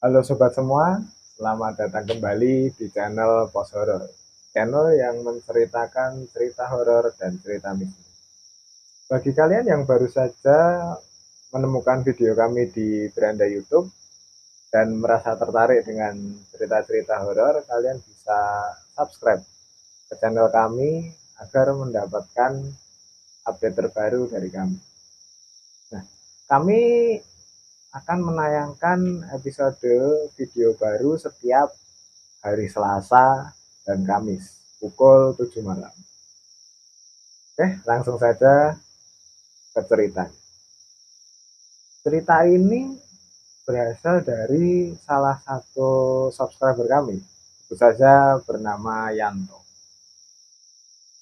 Halo sobat semua, selamat datang kembali di channel Pos Horor. Channel yang menceritakan cerita horor dan cerita misteri. Bagi kalian yang baru saja menemukan video kami di beranda YouTube dan merasa tertarik dengan cerita-cerita horor, kalian bisa subscribe ke channel kami agar mendapatkan update terbaru dari kami. Nah, kami akan menayangkan episode video baru setiap hari Selasa dan Kamis pukul 7 malam. Oke, langsung saja ke cerita. Cerita ini berasal dari salah satu subscriber kami, tentu saja bernama Yanto.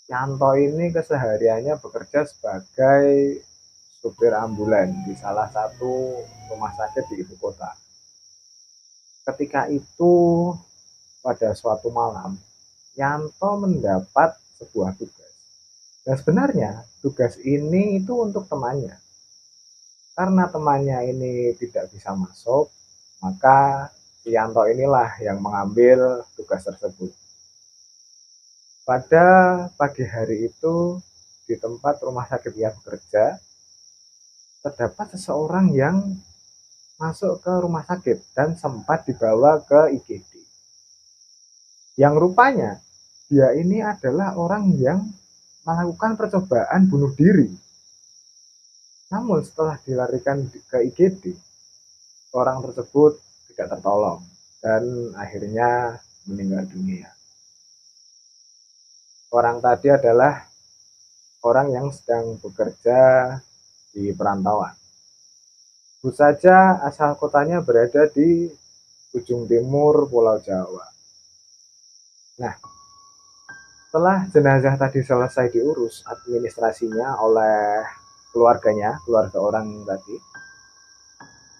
Yanto ini kesehariannya bekerja sebagai supir ambulan di salah satu rumah sakit di ibu kota. Ketika itu pada suatu malam, Yanto mendapat sebuah tugas. Dan sebenarnya tugas ini itu untuk temannya. Karena temannya ini tidak bisa masuk, maka Yanto inilah yang mengambil tugas tersebut. Pada pagi hari itu, di tempat rumah sakit ia bekerja, terdapat seseorang yang masuk ke rumah sakit dan sempat dibawa ke IGD. Yang rupanya dia ini adalah orang yang melakukan percobaan bunuh diri. Namun setelah dilarikan ke IGD, orang tersebut tidak tertolong dan akhirnya meninggal dunia. Orang tadi adalah orang yang sedang bekerja di perantauan. Tentu saja asal kotanya berada di ujung timur Pulau Jawa. Nah, setelah jenazah tadi selesai diurus administrasinya oleh keluarganya, keluarga orang tadi,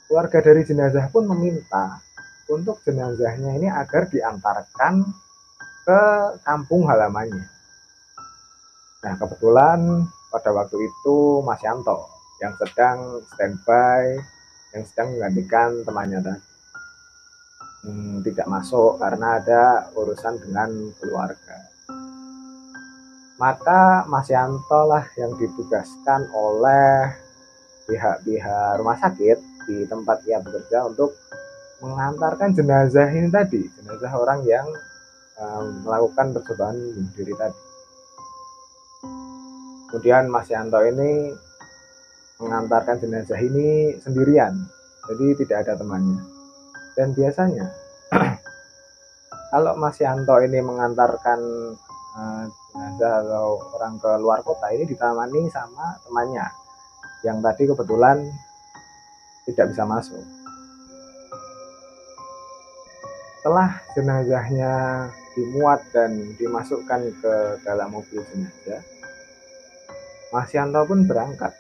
keluarga dari jenazah pun meminta untuk jenazahnya ini agar diantarkan ke kampung halamannya. Nah, kebetulan pada waktu itu Mas Yanto yang sedang standby, yang sedang menggantikan temannya tadi. Tidak masuk karena ada urusan dengan keluarga. Maka Mas Yanto lah yang ditugaskan oleh pihak-pihak rumah sakit di tempat ia bekerja untuk mengantarkan jenazah ini tadi, jenazah orang yang melakukan percobaan bunuh diri tadi. Kemudian Mas Yanto ini mengantarkan jenazah ini sendirian, jadi tidak ada temannya. Dan biasanya kalau Mas Yanto ini mengantarkan jenazah atau orang ke luar kota ini ditemani sama temannya yang tadi kebetulan tidak bisa masuk. Setelah jenazahnya dimuat dan dimasukkan ke dalam mobil jenazah, Mas Yanto pun berangkat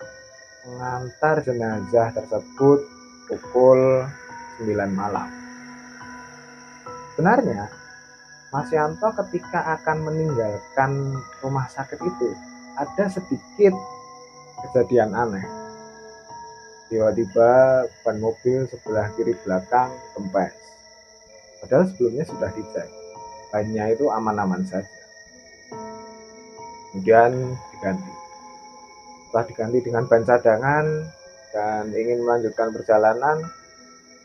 mengantar jenazah tersebut pukul 9 malam. Sebenarnya Mas Yanto ketika akan meninggalkan rumah sakit itu ada sedikit kejadian aneh. Tiba-tiba ban mobil sebelah kiri belakang kempes. Padahal sebelumnya sudah dicek, bannya itu aman-aman saja. Kemudian diganti. Setelah diganti dengan ban cadangan dan ingin melanjutkan perjalanan,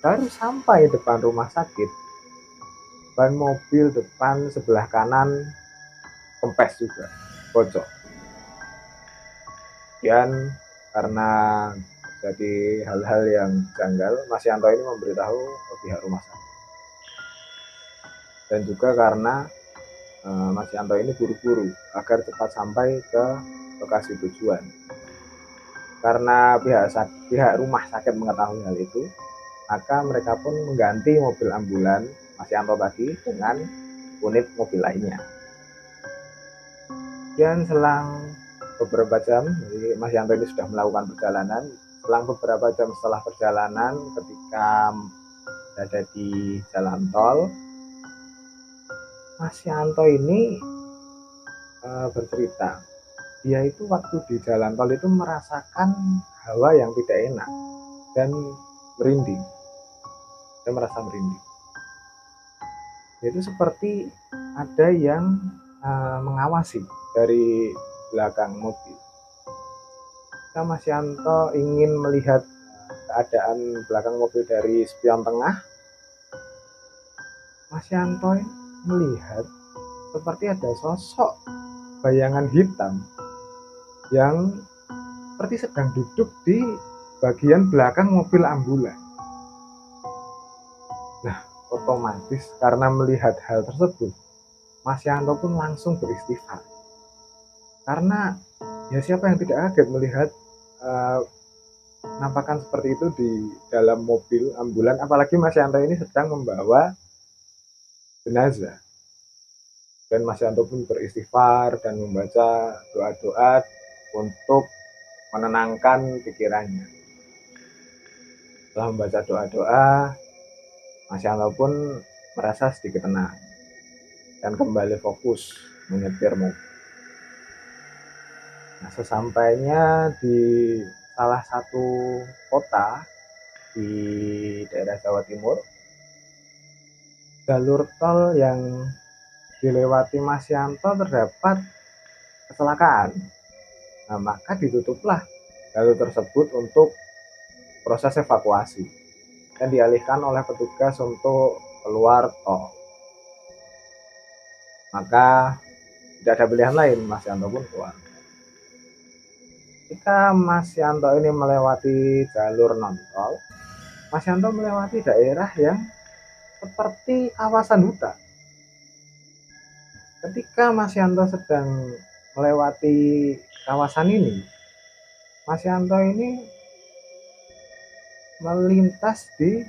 baru sampai depan rumah sakit, ban mobil depan sebelah kanan kempes juga, bocor. Dan karena jadi hal-hal yang janggal, Mas Yanto ini memberitahu ke pihak rumah sakit. Dan juga karena Mas Yanto ini buru-buru agar cepat sampai ke lokasi tujuan. Karena pihak rumah sakit mengetahui hal itu, maka mereka pun mengganti mobil ambulan Mas Yanto tadi dengan unit mobil lainnya. Dan selang beberapa jam, jadi Mas Yanto ini sudah melakukan perjalanan. Selang beberapa jam setelah perjalanan, ketika berada di jalan tol, Mas Yanto ini bercerita, dia itu waktu di jalan tol itu merasakan hawa yang tidak enak dan merinding. Saya merasa merinding. Itu seperti ada yang mengawasi dari belakang mobil. Mas Yanto ingin melihat keadaan belakang mobil dari spion tengah. Mas Yanto melihat seperti ada sosok bayangan hitam yang seperti sedang duduk di bagian belakang mobil ambulan. Nah, otomatis karena melihat hal tersebut, Mas Yanto pun langsung beristighfar. Karena ya siapa yang tidak kaget melihat penampakan seperti itu di dalam mobil ambulan, apalagi Mas Yanto ini sedang membawa jenazah. Dan Mas Yanto pun beristighfar dan membaca doa-doa untuk menenangkan pikirannya. Setelah membaca doa-doa, Mas Yanto pun merasa sedikit tenang dan kembali fokus menyetir mobil. Nah, sesampainya di salah satu kota di daerah Jawa Timur, jalur tol yang dilewati Mas Yanto terdapat kecelakaan. Nah, maka ditutuplah jalur tersebut untuk proses evakuasi dan dialihkan oleh petugas untuk keluar tol. Maka tidak ada pilihan lain, Mas Yanto pun keluar. Ketika Mas Yanto ini melewati jalur non-tol, Mas Yanto melewati daerah yang seperti kawasan hutan. Ketika Mas Yanto sedang melewati kawasan ini, Mas Yanto ini melintas di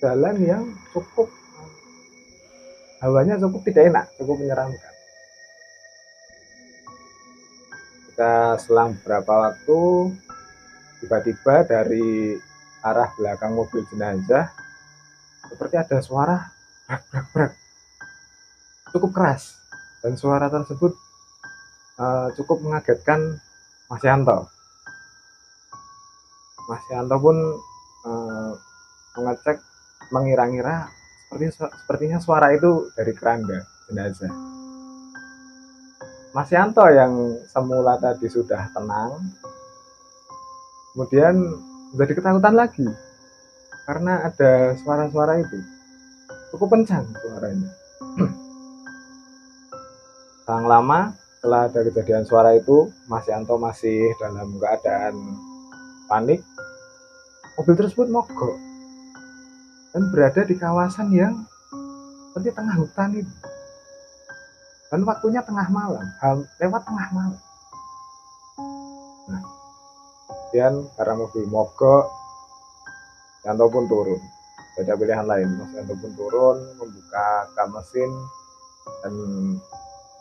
jalan yang cukup hawanya cukup tidak enak, cukup menyeramkan. Kita selang beberapa waktu, tiba-tiba dari arah belakang mobil jenazah seperti ada suara brak brak brak cukup keras, dan suara tersebut cukup mengagetkan Mas Yanto. Mas Yanto pun mengecek, mengira-ngira sepertinya suara itu dari keranda jenazah. Mas Yanto yang semula tadi sudah tenang, kemudian menjadi ketakutan lagi karena ada suara-suara itu cukup kencang suaranya. Selang lama setelah ada kejadian suara itu, Mas Yanto masih dalam keadaan panik. Mobil tersebut mogok dan berada di kawasan yang seperti tengah hutan itu. Dan waktunya tengah malam, lewat tengah malam. Nah, kemudian karena mobil mogok, Yanto pun turun. Tidak ada pilihan lain, Mas Yanto pun turun, membuka kap mesin dan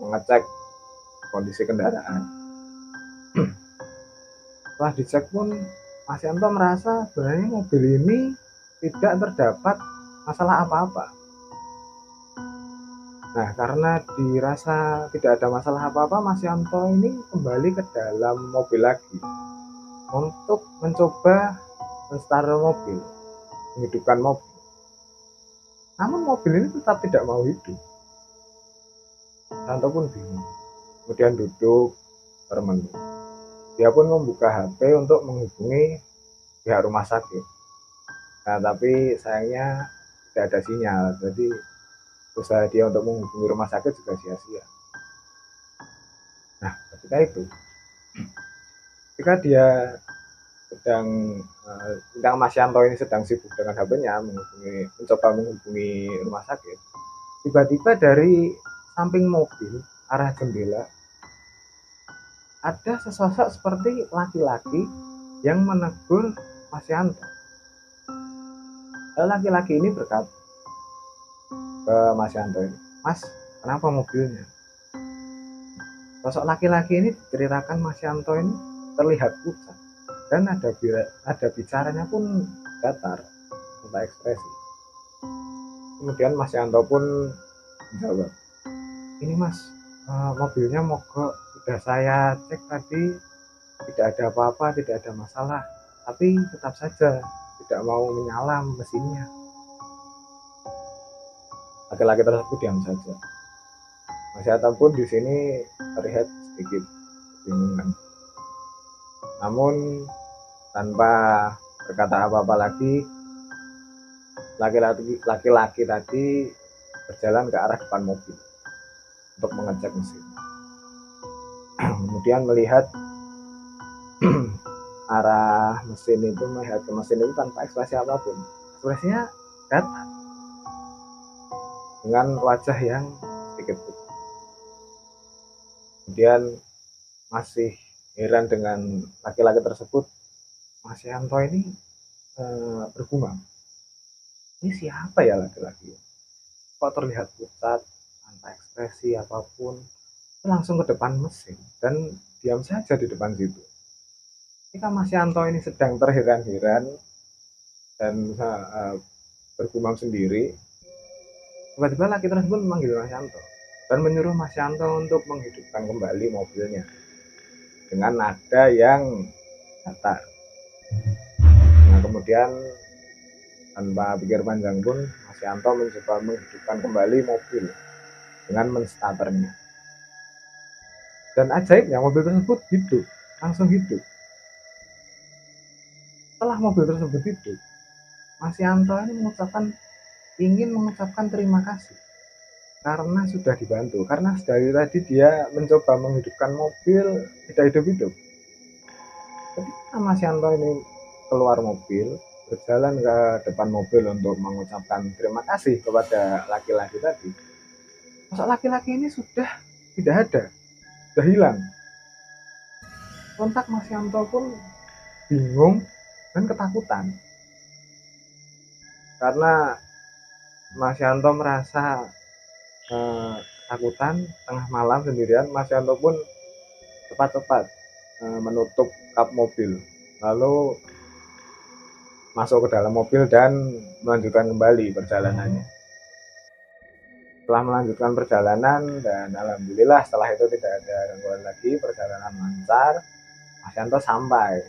mengecek kondisi kendaraan. Setelah dicek pun, Mas Yanto merasa sebenarnya mobil ini tidak terdapat masalah apa-apa. Nah, karena dirasa tidak ada masalah apa-apa, Mas Yanto ini kembali ke dalam mobil lagi untuk mencoba menstart mobil, menghidupkan mobil. Namun mobil ini tetap tidak mau hidup. Yanto pun bingung. Kemudian duduk termenung. Dia pun membuka HP untuk menghubungi pihak rumah sakit. Nah, tapi sayangnya tidak ada sinyal, jadi usaha dia untuk menghubungi rumah sakit juga sia-sia. Nah, ketika dia sedang Mas Yanto ini sedang sibuk dengan HP-nya mencoba menghubungi rumah sakit, tiba-tiba dari samping mobil arah jendela ada sesosok seperti laki-laki yang menegur Mas Yanto. Laki-laki ini berkata ke Mas Yanto ini, "Mas, kenapa mobilnya?" Sosok laki-laki ini diceritakan Mas Yanto ini terlihat pucat dan ada bicaranya pun datar tanpa ekspresi. Kemudian Mas Yanto pun menjawab, "Ini Mas, mobilnya mogok, sudah saya cek tadi tidak ada apa-apa, tidak ada masalah, tapi tetap saja tidak mau menyala mesinnya. Laki-laki tersebut diam saja. Mas Yanto pun di sini terlihat sedikit kebingungan. Namun tanpa berkata apa-apa lagi, laki-laki tadi berjalan ke arah depan mobil untuk mengecek mesin. Kemudian melihat arah mesin itu, melihat ke mesin itu tanpa ekspresi apapun. Ekspresinya datar dengan wajah yang sedikit pucat. Kemudian masih heran dengan laki-laki tersebut, Mas Yanto ini bergumam, ini siapa ya laki-laki? Kok terlihat pucat, tanpa ekspresi apapun, langsung ke depan mesin dan diam saja di depan situ. Ketika Mas Yanto ini sedang terheran-heran dan bergumam sendiri, tiba-tiba laki tersebut memanggil Mas Yanto dan menyuruh Mas Yanto untuk menghidupkan kembali mobilnya dengan nada yang datar. Nah, kemudian tanpa pikir panjang pun Mas Yanto mencoba menghidupkan kembali mobil dengan menstarternya. Dan ajaibnya mobil tersebut hidup, langsung hidup. Setelah mobil tersebut hidup, Mas Yanto ini ingin mengucapkan terima kasih karena sudah dibantu. Karena dari tadi dia mencoba menghidupkan mobil tidak hidup-hidup. Ketika Mas Yanto ini keluar mobil, berjalan ke depan mobil untuk mengucapkan terima kasih kepada laki-laki tadi, masa laki-laki ini sudah tidak ada, sudah hilang. Kontak Mas Yanto pun bingung dan ketakutan karena Mas Yanto merasa ketakutan tengah malam sendirian. Mas Yanto pun cepat-cepat menutup kap mobil, lalu masuk ke dalam mobil dan melanjutkan kembali perjalanannya. Setelah melanjutkan perjalanan dan alhamdulillah setelah itu tidak ada gangguan lagi, perjalanan lancar, Mas Yanto sampai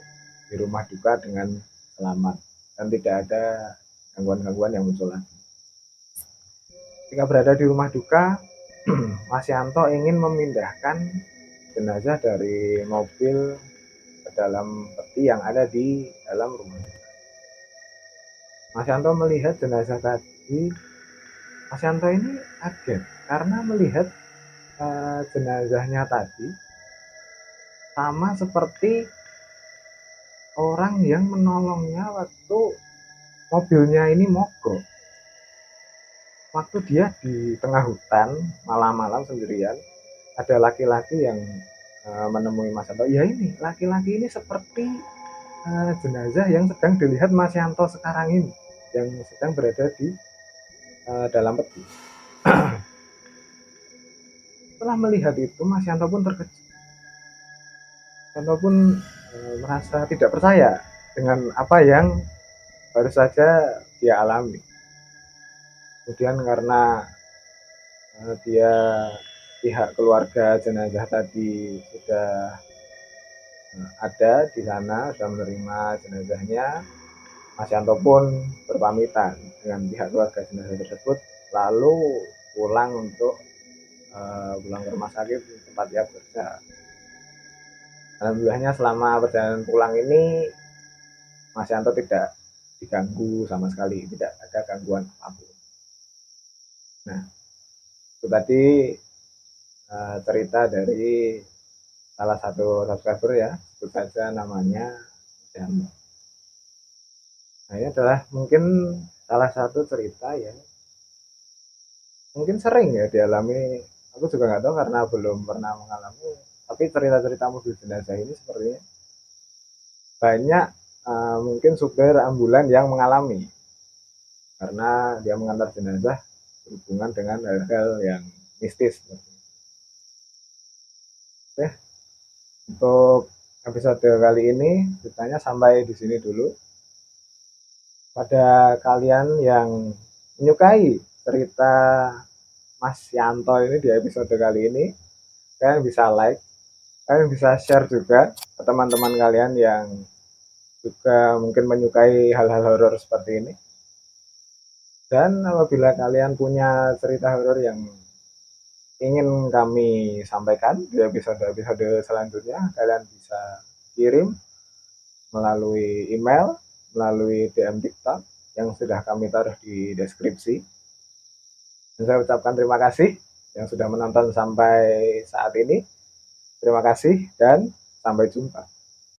di rumah duka dengan selamat dan tidak ada gangguan-gangguan yang muncul lagi. Ketika berada di rumah duka, Mas Yanto ingin memindahkan jenazah dari mobil ke dalam peti yang ada di dalam rumah duka. Mas Yanto melihat jenazah tadi. Mas Yanto ini kaget karena melihat jenazahnya tadi sama seperti orang yang menolongnya waktu mobilnya ini mogok. Waktu dia di tengah hutan malam-malam sendirian, ada laki-laki yang menemui Mas Yanto. Ya ini, laki-laki ini seperti jenazah yang sedang dilihat Mas Yanto sekarang ini, yang sedang berada di dalam peti. Setelah melihat itu, Mas Yanto pun terkejut. Mas Yanto pun merasa tidak percaya dengan apa yang baru saja dia alami. Kemudian karena dia pihak keluarga jenazah tadi sudah ada di sana, sudah menerima jenazahnya, Mas Yanto pun berpamitan dengan pihak keluarga jenazah tersebut, lalu pulang untuk pulang ke rumah sakit tempat dia bekerja. Alhamdulillahnya selama perjalanan pulang ini Mas Yanto tidak diganggu sama sekali, tidak ada gangguan apapun. Nah, itu tadi cerita dari salah satu subscriber ya, sebut saja namanya Mas Yanto. Nah, ini adalah mungkin salah satu cerita ya, mungkin sering ya dialami. Aku juga nggak tahu karena belum pernah mengalami, tapi cerita-cerita mobil jenazah ini sepertinya banyak mungkin supir ambulan yang mengalami karena dia mengantar jenazah berhubungan dengan hal-hal yang mistis. Oke, untuk episode kali ini ceritanya sampai di sini dulu. Pada kalian yang menyukai cerita Mas Yanto ini di episode kali ini, kalian bisa like, kalian bisa share juga ke teman-teman kalian yang juga mungkin menyukai hal-hal horor seperti ini. Dan apabila kalian punya cerita horor yang ingin kami sampaikan di episode-episode selanjutnya, kalian bisa kirim melalui email, melalui DM TikTok yang sudah kami taruh di deskripsi. Dan saya ucapkan terima kasih yang sudah menonton sampai saat ini. Terima kasih dan sampai jumpa.